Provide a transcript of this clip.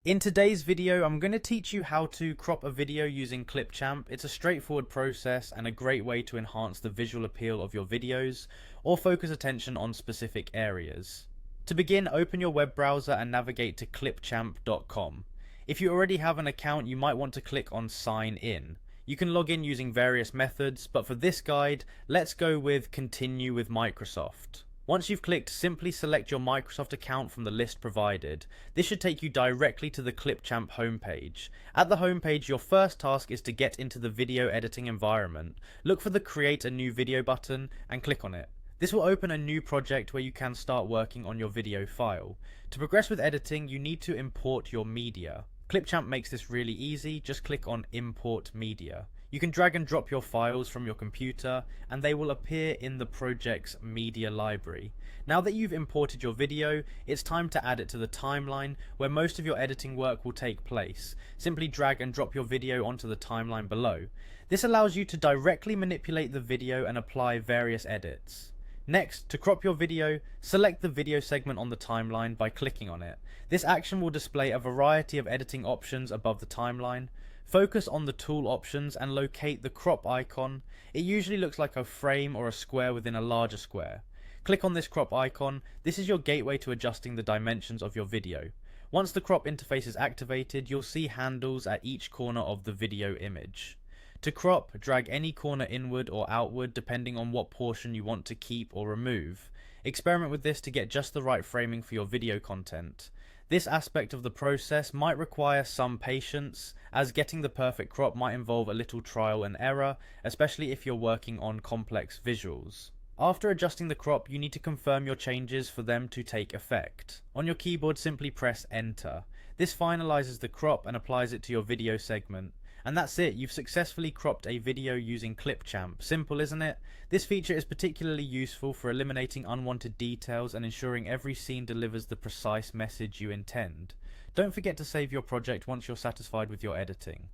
In today's video, I'm going to teach you how to crop a video using Clipchamp. It's a straightforward process and a great way to enhance the visual appeal of your videos or focus attention on specific areas. To begin, open your web browser and navigate to clipchamp.com. If you already have an account, you might want to click on Sign In. You can log in using various methods, but for this guide, let's go with Continue with Microsoft. Once you've clicked, simply select your Microsoft account from the list provided. This should take you directly to the Clipchamp homepage. At the homepage, your first task is to get into the video editing environment. Look for the Create a New Video button and click on it. This will open a new project where you can start working on your video file. To progress with editing, you need to import your media. Clipchamp makes this really easy. Just click on Import Media. You can drag and drop your files from your computer and they will appear in the project's media library. Now that you've imported your video, it's time to add it to the timeline where most of your editing work will take place. Simply drag and drop your video onto the timeline below. This allows you to directly manipulate the video and apply various edits. Next, to crop your video, select the video segment on the timeline by clicking on it. This action will display a variety of editing options above the timeline. Focus on the tool options and locate the crop icon. It usually looks like a frame or a square within a larger square. Click on this crop icon. This is your gateway to adjusting the dimensions of your video. Once the crop interface is activated, you'll see handles at each corner of the video image. To crop, drag any corner inward or outward depending on what portion you want to keep or remove. Experiment with this to get just the right framing for your video content. This aspect of the process might require some patience, as getting the perfect crop might involve a little trial and error, especially if you're working on complex visuals. After adjusting the crop, you need to confirm your changes for them to take effect. On your keyboard, simply press Enter. This finalizes the crop and applies it to your video segment. And that's it, you've successfully cropped a video using Clipchamp. Simple, isn't it? This feature is particularly useful for eliminating unwanted details and ensuring every scene delivers the precise message you intend. Don't forget to save your project once you're satisfied with your editing.